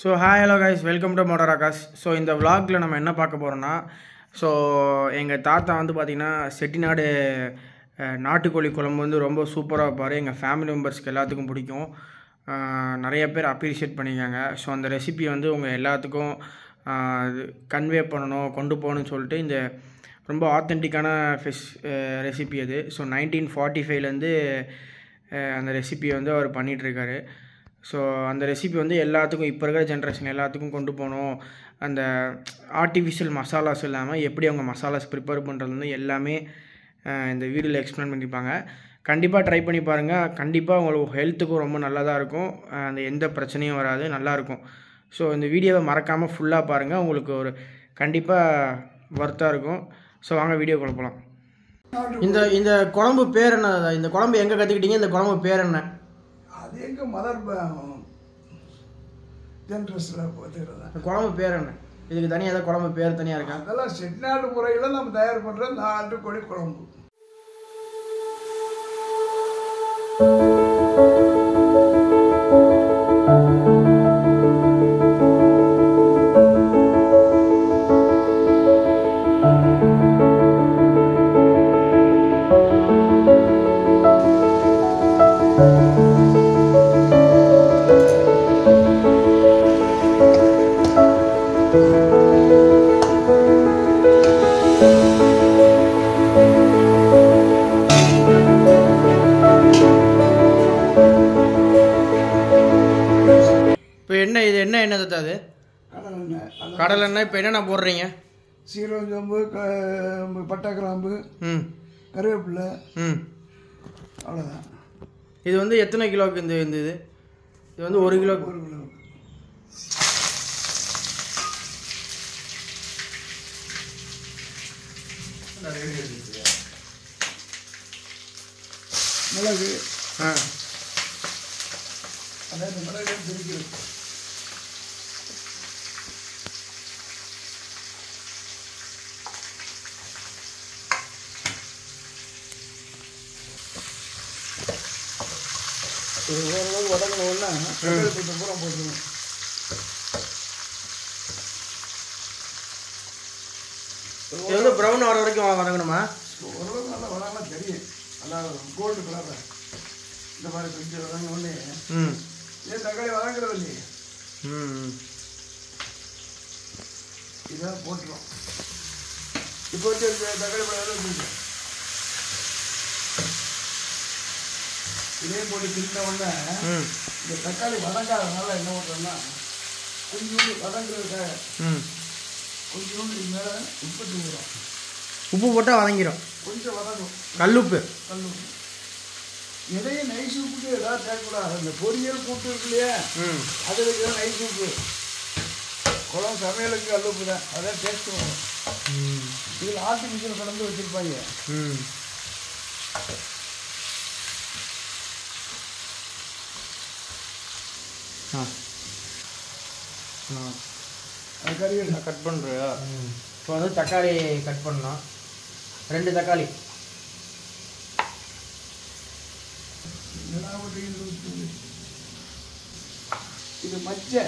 So hi hello guys, welcome to motor Akash. So இந்த விளாகில் நம்ம என்ன பார்க்க போகிறோன்னா, ஸோ எங்கள் தாத்தா வந்து பார்த்திங்கன்னா செட்டிநாடு நாட்டுக்கோழி குழம்பு வந்து ரொம்ப சூப்பராக வைப்பார். எங்கள் ஃபேமிலி மெம்பர்ஸ்க்கு எல்லாத்துக்கும் பிடிக்கும். நிறைய பேர் அப்ரிஷியேட் பண்ணியிருக்காங்க. ஸோ அந்த ரெசிபி வந்து உங்கள் எல்லாத்துக்கும் கன்வே பண்ணணும், கொண்டு போகணும்னு சொல்லிட்டு இந்த ரொம்ப ஆத்தென்டிக்கான ரெசிபி அது. ஸோ 1945லேருந்து அந்த ரெசிபியை வந்து அவர் பண்ணிகிட்ருக்காரு. ஸோ அந்த ரெசிபி வந்து எல்லாத்துக்கும், இப்போ இருக்கிற ஜென்ரேஷன் எல்லாத்துக்கும் கொண்டு போகணும். அந்த ஆர்டிஃபிஷியல் மசாலாஸ் இல்லாமல் எப்படி அவங்க மசாலாஸ் ப்ரிப்பேர் பண்ணுறது வந்து எல்லாமே இந்த வீடியோவில் எக்ஸ்பிளைன் பண்ணியிருப்பாங்க. கண்டிப்பாக ட்ரை பண்ணி பாருங்கள். கண்டிப்பாக உங்களுக்கு ஹெல்த்துக்கும் ரொம்ப நல்லதாக இருக்கும். அந்த எந்த பிரச்சனையும் வராது, நல்லாயிருக்கும். ஸோ இந்த வீடியோவை மறக்காமல் ஃபுல்லாக பாருங்கள். உங்களுக்கு ஒரு கண்டிப்பாக ஒர்த்தாக இருக்கும். ஸோ வாங்க வீடியோக்குள்ள போகலாம். இந்த குழம்பு பேர் என்ன? இந்த குழம்பு எங்கே கற்றுக்கிட்டீங்க? இந்த குழம்பு பேர் என்ன? அது எங்கள் மதர் ஜென்ரேஷனில் பார்த்துக்கிறதா. குழம்பு பேர் என்ன? இதுக்கு தனியாக ஏதாவது குழம்பு பேர் தனியாக இருக்கா? அதெல்லாம் செட்டிநாடு முறையில் நம்ம தயார் பண்ணுற நாட்டுக்கோழி குழம்பு. என்ன தத்தாது? கடலெண்ணெய். கடலெண்ணெய். இப்போ என்னென்ன போடுறீங்க? சீரகம், சோம்பு, பட்டை, கிராம்பு, கருவேப்பிலை, அவ்வளோதான். இது வந்து எத்தனை கிலோவுக்கு இந்த இது? இது வந்து 1 கிலோக்கு. 1 கிலோ. மிளகு. அதாவது மிளகு பிரிக்கிறது. இது ஓரளவு உடம்புனா பூரா போட்டுக்கணும். இது வந்து ப்ரௌன் ஆகிற வரைக்கும் வதங்கணுமா? ஓரளவுக்கு நல்லா வதங்கினா தெரியும். நல்லா கோல்டு கலரில் இந்த மாதிரி கொஞ்சம் வதங்க உடனே ஏன் தக்காளி வதங்குறது இல்லையே, இதான் போட்டுரும். இப்போ வந்து தக்காளி பழம் வச்சுருக்கேன். இதே போட்டு தின்ன உடனே இந்த தக்காளி வதங்காதனால என்ன பண்ணுறோம்னா, கொஞ்சோண்டு வதங்குறதுக்காக கொஞ்சோண்டு இது மேலே உப்பு தூங்குறோம். உப்பு போட்டால் வதங்கிடும். கொஞ்சம் வதங்கும். கல்லுப்பு. எதையும் நைஸ் உப்புக்கு ஏதாவது சேர்க்கக்கூடாது. அந்த பொரியல் கூட்டு இருக்கு இல்லையா, அது வைக்கிற நைஸ் உப்பு. குழம்பு சமையலுக்கு கல்லுப்பு தான், அதான் டேஸ்ட்டு வரும். இதில் ஆர்டிஃபிஷியல் கலந்து வச்சுருப்பாங்க. கறி கட் பண்ணுறியா? இப்போ வந்து தக்காளி கட் பண்ணலாம். 2 தக்காளி. இது மச்சை.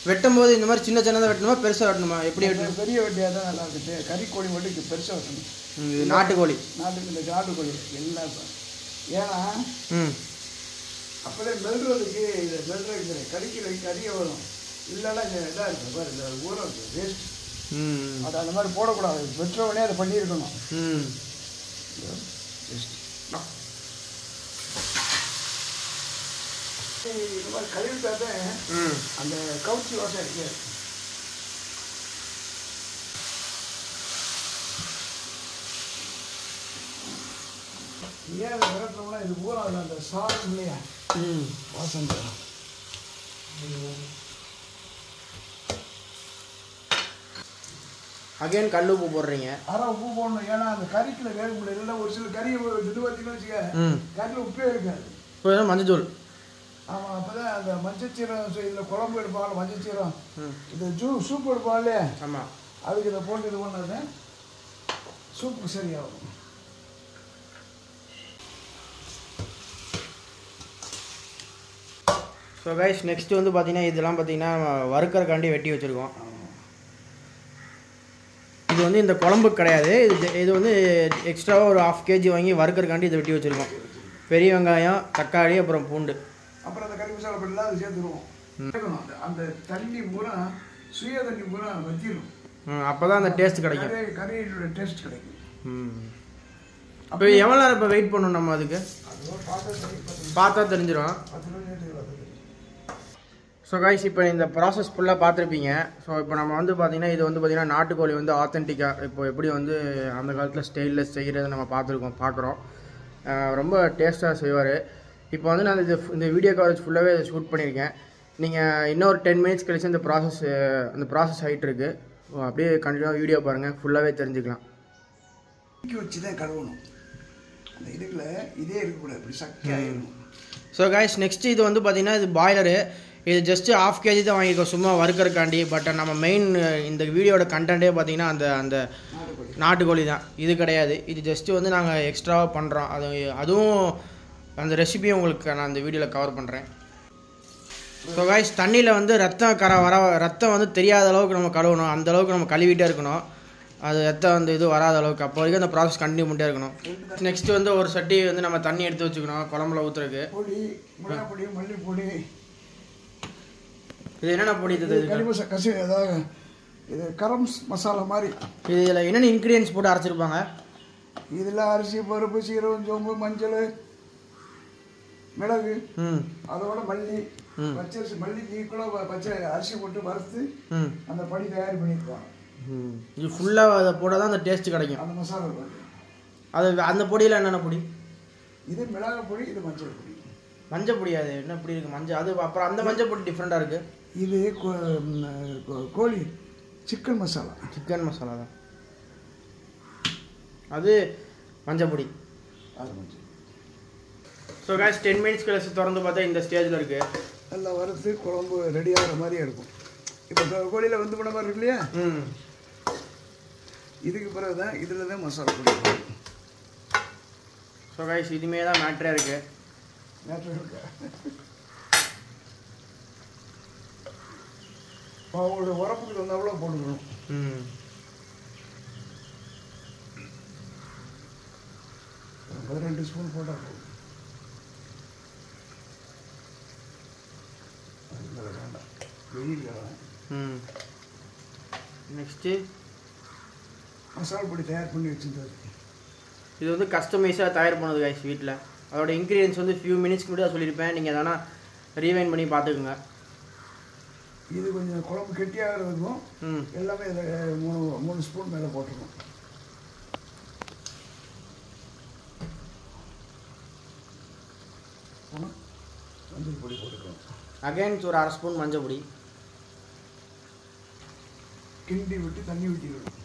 வெட்டும் போது இந்த மாதிரி சின்ன சின்னதாக வெட்டணுமா, பெருசாக வெட்டணுமா? எப்படி வெட்டணும்? பெரிய வெட்டியாக தான் நல்லா இருக்குது. கறிக்கோழி மட்டும் இது பெருசாக வெட்டணும். இது நாட்டுக்கோழி. இந்த நாட்டுக்கோழி எல்லாம். ஏன்னா அப்போதான் மெல்றதுக்கு இதை மெல்றதுக்கு கறியை வரும். இல்லைன்னா இதாக இருக்குது பாரு, இந்த ஊரம் இருக்குது வேஸ்ட். அது அந்த மாதிரி போடக்கூடாது. வெட்டுறவனே அதை பண்ணியிருக்கணும். இந்த மாதிரி கழுவிட்டாதான் அந்த கவுச்சி வாசம் இருக்காது. ஏன் அதை விரட்டுறோம்னா இது பூரா அந்த சாதம் இல்லையா, வாசம் தரும். அகைன் கல் உப்பு போடுறீங்க. அரை உப்பு போடணும். ஏன்னா அந்த கறிக்குள்ள வேக முடியாது. இல்லை ஒரு சில கறியை இது பார்த்தீங்கன்னு வச்சுக்க, கறியில் உப்பே இருக்காது. இப்போ மஞ்சத்தூள். ஆமாம், அப்போ தான் அந்த மஞ்சச்சீரம் இதில் குழம்பு எடுப்பாங்க. மஞ்சச்சீரம் இது சூப் எடுப்பாங்க இல்லையா, ஆமாம், அதுக்கு இதை போட்டு இது பண்ணாது சூப்பு சரியாகும். ஸோ கைஸ் நெக்ஸ்ட்டு வந்து பார்த்தீங்கன்னா இதெல்லாம் பார்த்தீங்கன்னா வறுக்கறக்காண்டி வெட்டி வச்சுருக்கோம். இது வந்து இந்த குழம்புக்கு கிடையாது, இது வந்து எக்ஸ்ட்ராவாக ஒரு 1/2 kg வாங்கி வறுக்கறக்காண்டி இதை வெட்டி வச்சுருக்கோம். பெரிய வெங்காயம், தக்காளி, அப்புறம் பூண்டு, அப்புறம் அந்த கறி மசாலா பொடிலாம் அது சேர்த்துருவோம். அந்த தண்ணி பூரா சுய தண்ணி பூரா வற்றிடும். அப்போ தான் அந்த டேஸ்ட் கிடைக்கும், கறியோட டேஸ்ட் கிடைக்கும். அப்போ எவ்வளோ நேரம் இப்போ வெயிட் பண்ணணும் நம்ம அதுக்கு? பார்த்தா தெரிஞ்சிடும். ஸோ கைஸ் இப்போ இந்த ப்ராசஸ் ஃபுல்லாக பார்த்துருப்பீங்க. ஸோ இப்போ நம்ம வந்து பார்த்திங்கன்னா இது வந்து பார்த்திங்கன்னா நாட்டுக்கோழி வந்து ஆத்தென்டிக்காக இப்போ எப்படி வந்து அந்த காலத்தில் ஸ்டைலில் செய்கிறத நம்ம பார்க்குறோம். ரொம்ப டேஸ்ட்டாக செய்வார். இப்போ வந்து நான் இந்த வீடியோ கவரேஜ் ஃபுல்லாகவே ஷூட் பண்ணியிருக்கேன். நீங்கள் இன்னொரு 10 minutes கழிச்சு அந்த ப்ராசஸ் ஆகிட்டு இருக்கு. அப்படியே கண்டினியூவாக வீடியோ பாருங்கள், ஃபுல்லாகவே தெரிஞ்சுக்கலாம். வச்சு தான் கழுவணும். அந்த இதுக்குள்ள இதே இருக்கக்கூடாது, இப்படி சக்கி ஆகிடணும். ஸோ கைஸ் நெக்ஸ்ட் இது வந்து பார்த்திங்கன்னா இது பாய்லரு. இது ஜஸ்ட்டு 1/2 kg தான் வாங்கியிருக்கோம் சும்மா வறுக்கறக்காண்டி. பட் நம்ம மெயின் இந்த வீடியோட கண்டென்ட்டே பார்த்திங்கன்னா அந்த நாட்டுக்கோழி தான். இது கிடையாது, இது ஜஸ்ட்டு வந்து நாங்கள் எக்ஸ்ட்ராவாக பண்ணுறோம். அதுவும் அந்த ரெசிபியும் உங்களுக்கு நான் அந்த வீடியோவில் கவர் பண்ணுறேன். ஸோ கைஸ் தண்ணியில் வந்து ரத்தம் வந்து தெரியாத அளவுக்கு நம்ம கழுவணும். அந்த அளவுக்கு நம்ம கழுவிட்டே இருக்கணும். அது ரத்தம் வந்து இது வராத அளவுக்கு. அப்போ வரைக்கும் அந்த ப்ராசஸ் கண்டினியூ பண்ணிட்டே இருக்கணும். நெக்ஸ்ட்டு வந்து ஒரு சட்டி வந்து நம்ம தண்ணி எடுத்து வச்சுக்கணும் குழம்புல ஊற்றுறதுக்கு. பொடி, மிளகாப்பொடி, மல்லிப்பொடி. இது என்னென்ன பொடி? இது கசி, அதாவது இது கரம் மசாலா மாதிரி. இதில் என்னென்ன இன்க்ரீடியன்ஸ் போட்டு அரைச்சிருப்பாங்க? இதில் அரிசி, பருப்பு, சீரகம், சோம்பு, மஞ்சள், மிளகு, அதோட மல்லி, பச்சரிசி, மல்லிக்கு ஈக்குவலாக பச்சை அரிசி போட்டு வறுத்து அந்த பொடி தயார் பண்ணியிருப்பாங்க. இது ஃபுல்லாக அதை போட்டால் தான் அந்த டேஸ்ட் கிடைக்கும். அந்த மசாலா அது அந்த பொடியில் என்னென்ன பொடி? இது மிளகா பொடி, இது மஞ்சள் பொடி. மஞ்சள் பொடி அது என்ன பொடி இருக்குது? மஞ்சள் அது அப்புறம் அந்த மஞ்சள் பொடி டிஃப்ரெண்ட்டாக இருக்குது. இது கோழி சிக்கன் மசாலா. சிக்கன் மசாலா தான் அது மஞ்சள் பொடி. அது மஞ்சள். ஸோ guys 10 minutes கழிச்சு திறந்து பார்த்தா இந்த ஸ்டேஜில் இருக்குது. நல்லா வறுத்து குழம்பு ரெடி ஆகிற மாதிரியே இருக்கும். இப்போ கோழியில் வந்து பண்ண மாதிரி இருக்கு இல்லையா? இதுக்கு பிறகு தான் இதில் தான் மசாலா பொடி. ஸோ guys இதுமே தான் மேட்ரே இருக்குது. மேட்ரு இருக்கா? அவங்களோட உரப்புக்கு வந்தால் போட்டுக்கணும். ஒரு 2 ஸ்பூன் போட்டால் போதும். வேண்டாம், வெயில் நெக்ஸ்ட்டு மசாலா பொடி தயார் பண்ணி வச்சுருந்தாரு. இது வந்து கஸ்டமைஸாக தயார் பண்ணது guys வீட்டில். அதோட இன்க்ரீடியன்ஸ் வந்து ஃபியூ மினிட்ஸ்க்கு கூட சொல்லியிருப்பேன். நீங்கள் எதனா ரீவைண்ட் பண்ணி பார்த்துக்குங்க. இது கொஞ்சம் குழம்பு கெட்டியாகிறதுக்கும் எல்லாமே இதில் 3 ஸ்பூன் மேலே போட்டுருக்கோம். மஞ்சள் பொடி போட்டுக்கணும். அகைன் ஒரு 1/2 ஸ்பூன் மஞ்சள் பொடி. கிண்டி விட்டு தண்ணி ஊற்றிக்கணும்.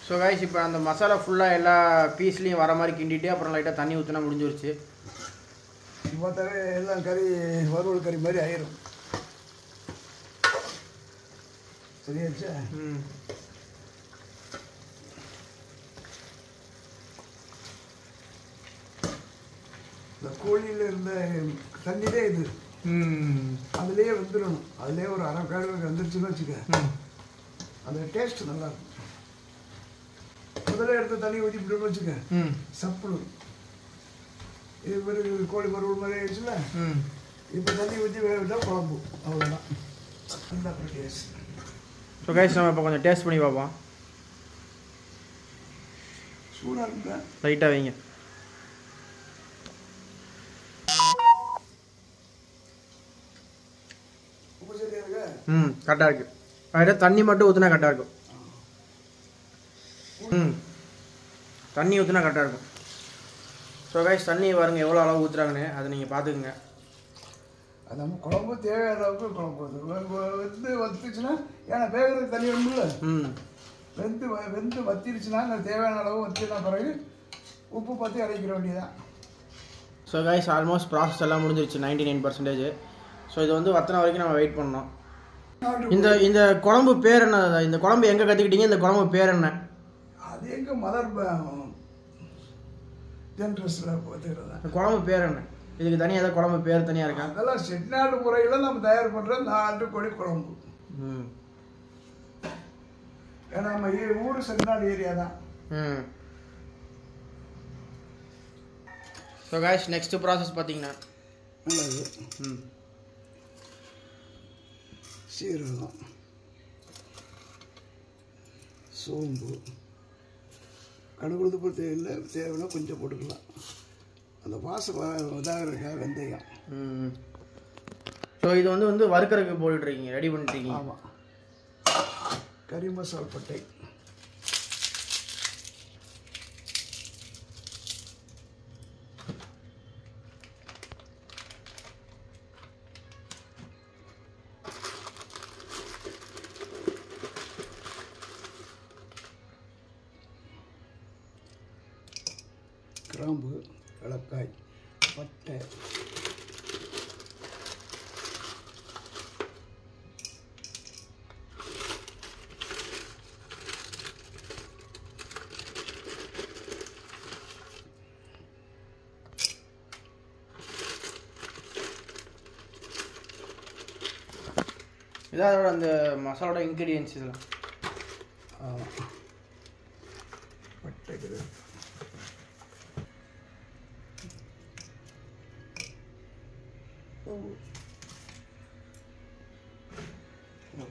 ஸோ கைஸ் இப்போ அந்த மசாலா ஃபுல்லாக எல்லா பீஸ்லேயும் வர மாதிரி கிண்டிட்டு அப்புறம் லைட்டாக தண்ணி ஊற்றினா முடிஞ்சிருச்சு. பார்த்தாவே எல்லாம் கறி வறுவல் கறி மாதிரி ஆயிரும். சரியாச்சா? இந்த கோழியில் இருந்த தண்ணியிலே இது அதுலேயே வந்துடணும். அதுலேயே ஒரு 1/2 கால் வந்துருச்சுன்னு வச்சுக்க, அந்த டேஸ்ட் நல்லா இருக்கும். முதல்ல எடுத்து தண்ணி ஊற்றி விட்டுன்னு வச்சுக்க, சப்புடு. இது பிறகு கோழி வறுவல் மாதிரி ஆயிடுச்சுல, இப்போ தண்ணி ஊற்றி வேக விட்டால் குழம்பு, அவ்வளோதான். நல்லா டேஸ்ட். ஸோ கைஸ் நம்ம இப்போ கொஞ்சம் டேஸ்ட் பண்ணி பார்ப்போம். சூடாக இருக்குங்க, லைட்டாக வைங்க. உப்பு சரியா இருக்கு? கரெக்டாக இருக்குது. அதில் தண்ணி மட்டும் ஊற்றினா கரெக்டாக இருக்கும். தண்ணி ஊற்றினா கரெக்டாக இருக்கும். ஸோ கைஸ் தண்ணி பாருங்க எவ்வளோ அளவு ஊற்றுறாங்கன்னு அதை நீங்கள் பார்த்துக்குங்க. அது நம்ம குழம்பு தேவையான அளவுக்கு குழம்பு வெந்து வத்துச்சுன்னா, ஏன்னா வேகிறதுக்கு தண்ணி வேணும்ல, வெந்து வத்திருச்சுன்னா அந்த தேவையான அளவு வத்தினா பிறகு உப்பு பார்த்து இறக்கிற வேண்டியதான். ஸோ கைஸ் ஆல்மோஸ்ட் ப்ராசஸ் எல்லாம் முடிஞ்சிருச்சு 99%. ஸோ இது வந்து வத்தின வரைக்கும் நம்ம வெயிட் பண்ணோம். இந்த குழம்பு பேர் என்ன? இந்த குழம்பு எங்கே கற்றுக்கிட்டீங்க? இந்த குழம்பு பேர் என்ன? அது எங்கள் மதர் ஜென்ரஸில் பார்த்துக்கிறதா. இந்த குழம்பு பேர் என்ன? இதுக்கு தனியாக ஏதாவது குழம்பு பேர் தனியாக இருக்கா? அதெல்லாம் செட்டிநாடு முறையில் நம்ம தயார் பண்ணுற நாட்டுக்கோழி குழம்பு. ஏன்னா நம்ம ஊர் செட்டிநாடு ஏரியா தான். ஸோ காய்ஸ் நெக்ஸ்ட் ப்ராசஸ் பார்த்தீங்கன்னா நல்லது. சீரகம், சோம்பு, கடுகுழுது போட்டு தேவைன்னா கொஞ்சம் போட்டுக்கலாம். அந்த வாசம் இதாகிறதுக்காக வெந்தயம். ஸோ இது வந்து வறுக்கறதுக்கு போட்டுட்ருக்கீங்க, ரெடி பண்ணிட்டுருக்கீங்க. ஆமாம். கறி மசால் பட்டை, கிராம்பு, ஏலக்காய், பட்டை, இதான் அதோட அந்த மசாலோட இன்க்ரீடியன்ஸ் இதெல்லாம். பட்டை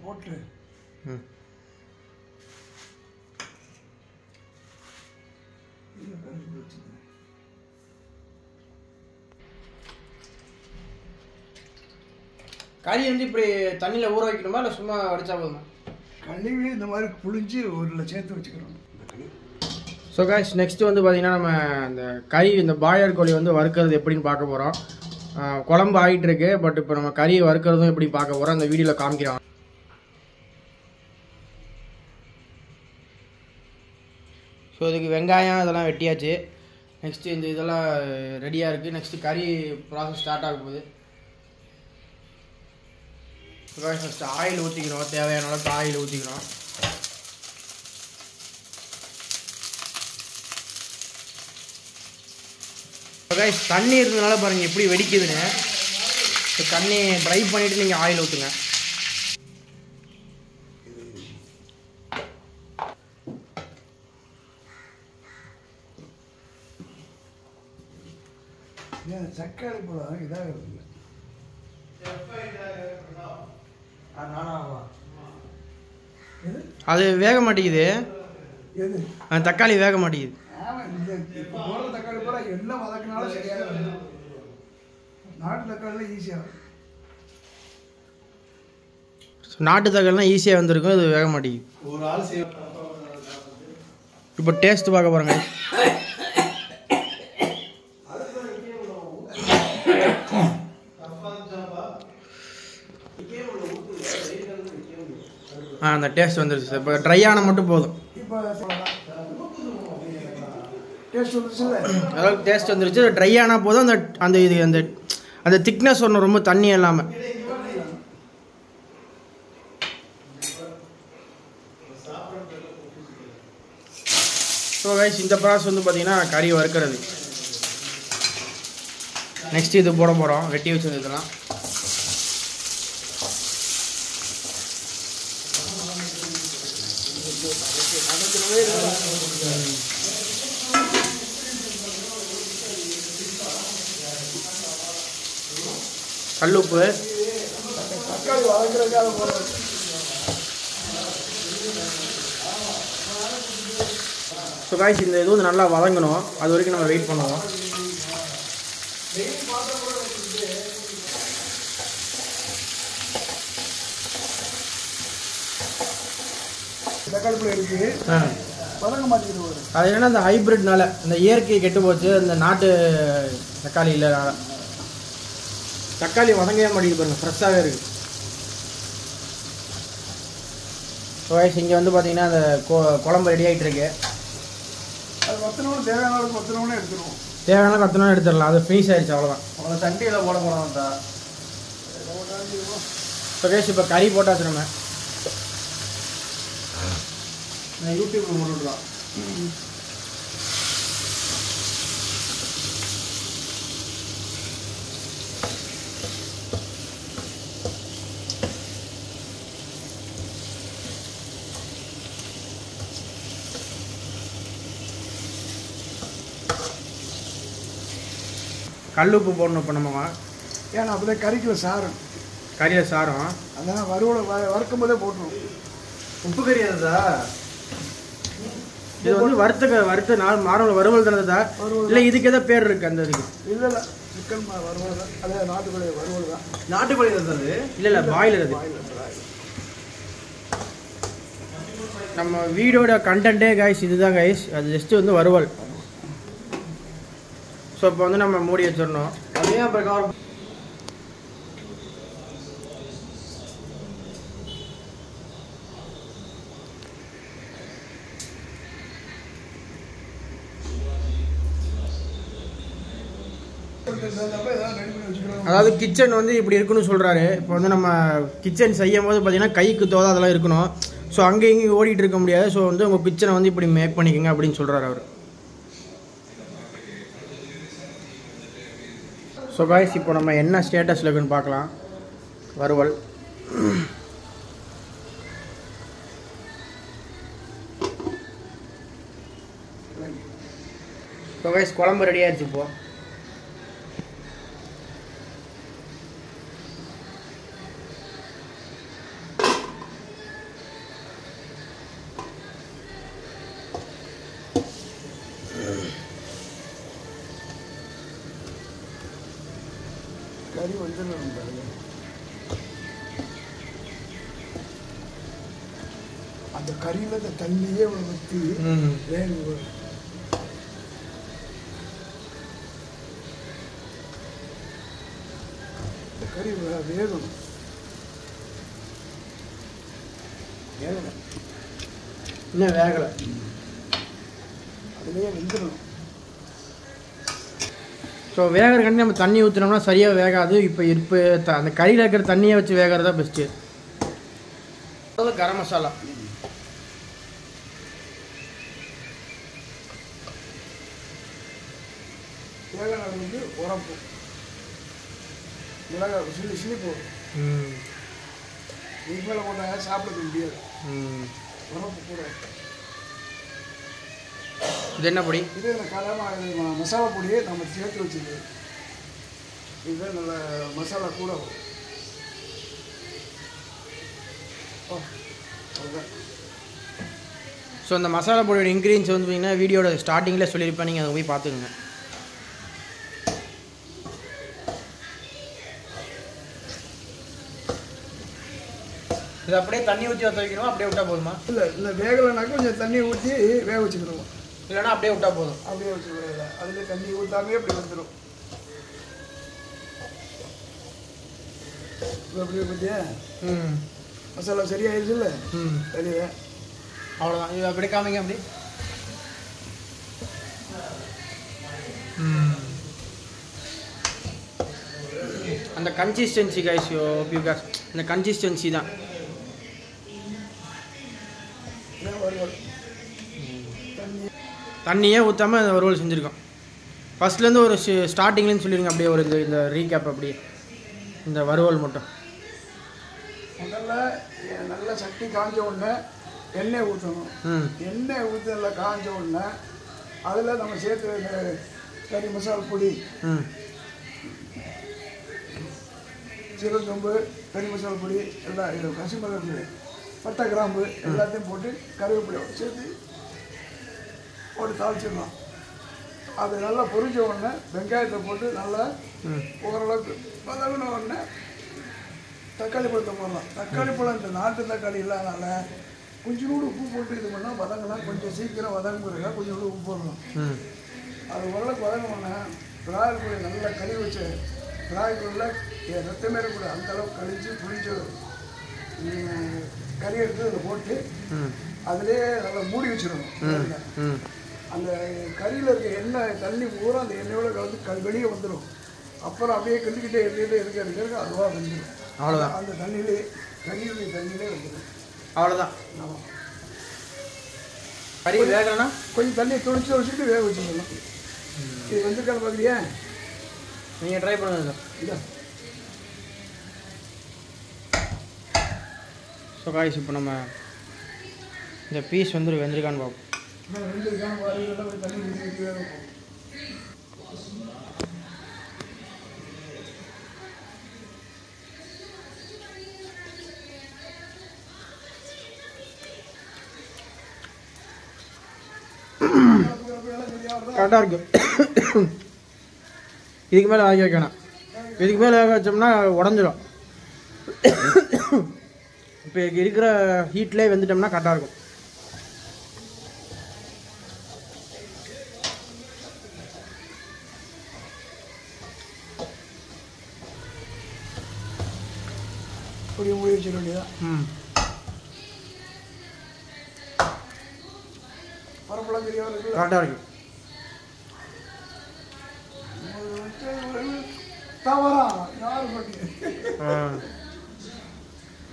போட்டு கறி வந்து இப்படி தண்ணியில் ஊற வைக்கணுமா இல்லை சும்மா வடிச்சா போதுமா? கழுவி இந்த மாதிரி புளிஞ்சு ஒரு சேர்த்து வச்சுக்கிறோம். ஸோ காய்ஸ் நெக்ஸ்ட் வந்து பார்த்திங்கன்னா நம்ம இந்த கறி இந்த பாயர் கோழி வந்து வறுக்கிறது எப்படின்னு பார்க்க போகிறோம். குழம்பு ஆகிட்டு இருக்கு, பட் இப்போ நம்ம கறியை வறுக்கிறதும் எப்படி பார்க்க போகிறோம், அந்த வீடியோவில் காமிக்கிறோம். ஸோ இதுக்கு வெங்காயம் இதெல்லாம் வெட்டியாச்சு. நெக்ஸ்ட்டு இந்த இதெல்லாம் ரெடியாக இருக்குது. நெக்ஸ்ட்டு கறி ப்ராசஸ் ஸ்டார்ட் ஆக போகுது. ஃபஸ்ட்டு ஆயில் ஊற்றிக்கிறோம், தேவையான அளவுக்கு ஆயில் ஊற்றிக்கிறோம். கைஸ் தண்ணி இருந்ததுனால பாருங்கள் எப்படி வெடிக்குதுன்னு. தண்ணி ட்ரை பண்ணிவிட்டு நீங்கள் ஆயில் ஊற்றுங்க. தக்காளி பழம் இதாக இருக்குங்க. அது வேக மாட்டேங்குது, எது தக்காளி வேக மாட்டேங்குது. இப்போ போடுற தக்காளி பழம் எல்லாம் வதக்கினாலும் சரியாக இருக்கும். நாட்டு தக்காளிலாம் ஈஸியாக இருக்கும். நாட்டு தக்காளிலாம் ஈஸியாக வந்திருக்கும், இது வேக மாட்டேங்குது. ஒரு ஆள் இப்போ டேஸ்ட் பார்க்க போகிறேங்க. அந்த டேஸ்ட் வந்துருச்சு. இப்போ ட்ரை ஆனால் மட்டும் போதும். இப்போ டேஸ்ட் வந்துருச்சு, அதாவது டேஸ்ட் வந்துருச்சு. ட்ரை ஆனால் போதும். அந்த அந்த இது அந்த அந்த திக்னஸ் ஒன்று ரொம்ப தண்ணி இல்லாமல். ஸோ கைஸ் இந்த ப்ராசஸ் வந்து பார்த்தீங்கன்னா கறி வறுக்கிறது. நெக்ஸ்ட் இது போட போகிறோம், வெட்டி வச்சது இதெல்லாம். கல்லுப்பு, தக்காளி வதக்கிறதுக்காக போடுறது. ஸோ காய்ச்சி இந்த இது வந்து நல்லா வதங்கணும், அது வரைக்கும் நம்ம வெயிட் பண்ணுவோம். தக்காளி பழம் இருக்கு, வதங்க மாட்டேங்குது. அது என்னன்னா அந்த ஹைப்ரிட்னால, இந்த இயற்கை கெட்டு போச்சு, இந்த நாட்டு தக்காளி இல்லைனால தக்காளி வதங்கவே மாட்டேங்குது. பாருங்கள் ஃப்ரெஷ்ஷாகவே இருக்குது. ஸோ காய்ச்சி இங்கே வந்து பார்த்தீங்கன்னா அந்த குழம்பு ரெடி ஆகிட்டு இருக்கு. அது வத்தனோட தேவையான அளவுக்கு வத்தனோன்னு எடுத்துருவோம். தேவையான கத்தணும் எடுத்துடலாம், அது ஃபினிஷ் ஆகிடுச்சு, அவ்வளோதான். அவ்வளோ சண்டியில் போட போகிறோம். ஸோ கைஸ் இப்போ கறி போட்டாச்சு. நம்ம நான் யூடியூப்பில் போட்டுருக்கோம். கல் உப்பு போடணும் இப்போ நம்ம. ஏன்னா அப்போ தான் கறிக்கில் சாரம், கறியில் சாரம். அதான் வறுவலை வறுக்கும் போதே போட்டுரும். உப்பு கறி அதுதா? இது வந்து வறுத்த நார்மல் வறுவல் தானதா? இல்லை இதுக்கு எதாவது பேர் இருக்குது அந்த இதுக்கு? இல்லை இல்லை, சிக்கன் வறுவல் தான், அதே நாட்டுக்கோழி வறுவல் தான். நாட்டுக்கோழி தான் அது? இல்லை இல்லை, பாய்லர் அது. நம்ம வீடியோட கண்டென்ட்டே கைஸ் இதுதான் கைஸ். அது ஜஸ்ட்டு வந்து வறுவல். ஸோ இப்போ வந்து நம்ம மூடி வச்சிடணும். அதே அப்புறம் கவர். அதாவது கிச்சன் வந்து இப்படி இருக்குன்னு சொல்கிறாரு. இப்போ வந்து நம்ம கிச்சன் செய்யும் போது பார்த்தீங்கன்னா கைக்கு தோதா அதெல்லாம் இருக்கணும். ஸோ அங்கே இங்கேயும் ஓடிட்டு இருக்க முடியாது. ஸோ வந்து உங்கள் கிச்சனை வந்து இப்படி மேக் பண்ணிக்கோங்க அப்படின்னு சொல்கிறாரு அவர். ஸோ காய்ஸ் இப்போ நம்ம என்ன ஸ்டேட்டஸில் இருக்குன்னு பார்க்கலாம். வறுவல் ஸோ காய்ஸ் குழம்பு ரெடி ஆயிடுச்சு. இப்போ கறி வந்துடும் பாருங்க. அந்த கறியில் அந்த தண்ணியே ஊற்றி வேக கறி வேகணும். வேகலை, இன்னும் வேகலை, அதுலேயே வெந்துடணும். ஸோ வேகிறக்காண்டி நம்ம தண்ணி ஊற்றினோம்னா சரியாக வேகாது. இப்போ அந்த கறியில் இருக்கிற தண்ணியை வச்சு வேகிறதா பெஸ்ட்டு. அதாவது கரம் மசாலா, தேவையான அளவுக்கு உரப்பு, மிளகாய் சிலிப்பு. இதுக்கு மேலே போட்டால் சாப்பிட முடியாது. உரப்பு கூட. இது என்ன பொடி? இது இந்த மசாலா பொடியை நம்ம சேர்த்து வச்சுருக்கோம். இதுதான் நல்ல மசாலா கூட. ஸோ இந்த மசாலா பொடியோட இன்க்ரீடியன்ஸ் வந்து பார்த்தீங்கன்னா வீடியோட ஸ்டார்டிங்கில் சொல்லியிருப்பேன். நீங்கள் அதை போய் பார்த்துக்குங்க. இது அப்படியே தண்ணி ஊற்றி வற்ற வைக்கணுமா, அப்படியே விட்டால் போதுமா? இல்லை வேகலைனாக்க கொஞ்சம் தண்ணி ஊற்றி வேக வச்சுக்கணும். இல்லைன்னா அப்படியே விட்டால் போதும். அப்படியே வச்சுக்கணும். அதில் தண்ணி ஊற்றாமே அப்படி வந்துடும். அப்படியே பார்த்தியா மசாலா சரியாயிருச்சு இல்லை? சரியா, அவ்வளோதான். இது அப்படியே காமிங்க. அப்படி அந்த கன்சிஸ்டன்சி கைஸ், யூ காஸ் இந்த கன்சிஸ்டன்சி தான். தண்ணியே ஊற்றாமல் அந்த வறுவல் செஞ்சுருக்கோம். ஃபஸ்ட்லேருந்து ஒரு ஸ்டார்டிங்லேருந்து சொல்லிடுங்க அப்படியே ஒரு இந்த ரீகேப். அப்படியே இந்த வறுவல் மட்டும். முதல்ல நல்ல சட்டி காஞ்ச உடனே எண்ணெய் ஊற்றணும். எண்ணெய் ஊற்றி நல்லா காஞ்ச உடனே அதில் நம்ம சேர்த்து கறி மசாலா பொடி, சீரகம்பு, கறி மசாலா பொடி எல்லாம், கசிமிளகு, பட்டை, கிராம்பு எல்லாத்தையும் போட்டு கருவேப்பிலையோடு சேர்த்து போட்டு தாளிச்சிடலாம். அது நல்லா பொரிஞ்ச உடனே வெங்காயத்தை போட்டு நல்லா ஓரளவுக்கு வதங்கின உடனே தக்காளி பழத்தை போடலாம். தக்காளி பழம் இந்த நாட்டு தக்காளி இல்லாதனால கொஞ்சோண்டு உப்பு போட்டு இது பண்ணால் வதங்கலாம். கொஞ்சம் சீக்கிரம் வதங்குறதுக்காக கொஞ்சோண்டு உப்பு போடலாம். அது ஓரளவுக்கு வதங்கினோடனே பிராயல் கூட நல்லா கழுவி வச்சு, பிராயல் கூட ரத்தமே கூட அந்தளவுக்கு கழித்து புளிச்சு கறி எடுத்து அதில் போட்டு அதிலே நல்லா மூடி வச்சிடணும். அந்த கறியில் இருக்க எண்ணெய் தண்ணி பூரா அந்த எண்ணெயோட கலந்து வெளியே வந்துடும். அப்புறம் அப்படியே கிண்டிக்கிட்டே இருக்க அதுவாக வந்துடும். அவ்வளோதான். அந்த தண்ணியிலே கறியுடைய தண்ணியிலே வந்துடும். அவ்வளோதான். ஆமாம். கறி வேகலைன்னா கொஞ்சம் தண்ணியை துணிச்சு வச்சுட்டு வேக வச்சுக்கலாம். இது வந்துருக்கான்னு பார்க்குறியா? நீங்கள் ட்ரை பண்ணுங்க சார். இல்லை ஸோ காய்ஸ் இப்போ நம்ம இந்த பீஸ் வந்து வெந்திருக்கான்னு பார்ப்போம். வெந்திருக்கான்னு தண்ணி ஊற்றி வேக கரெக்டாக இருக்குது. இதுக்கு மேலே வேக வைக்கணும். இதுக்கு மேலே வேக வச்சோம்னா உடஞ்சிடும். இப்போ இருக்கிற ஹீட்லேயே வெந்துட்டோம்னா கரெக்டாக இருக்கும். மூடி வச்சிட வேண்டியதான். பரப்பெல்லாம் தெரியாமல் இருக்கு. கரெக்டாக இருக்குது. தவறா யார் பட்டி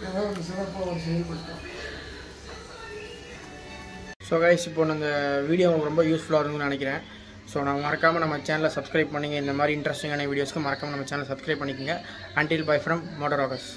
ஏதாவது ஒரு சிறப்பாக ஒரு செயல்பட்டோம். ஸோ கைஸ், இப்போ இந்த வீடியோ உங்களுக்கு ரொம்ப யூஸ்ஃபுல்லாக இருக்கும்னு நினைக்கிறேன். ஸோ நான் மறக்காமல் நம்ம சேனலை சப்ஸ்கிரைப் பண்ணிங்க. இந்த மாதிரி இன்ட்ரெஸ்டிங்கான வீடியோஸ்க்கு மறக்காமல் நம்ம சேனலை சப்ஸ்கிரைப் பண்ணிக்கோங்க. Until by from motor Rockers.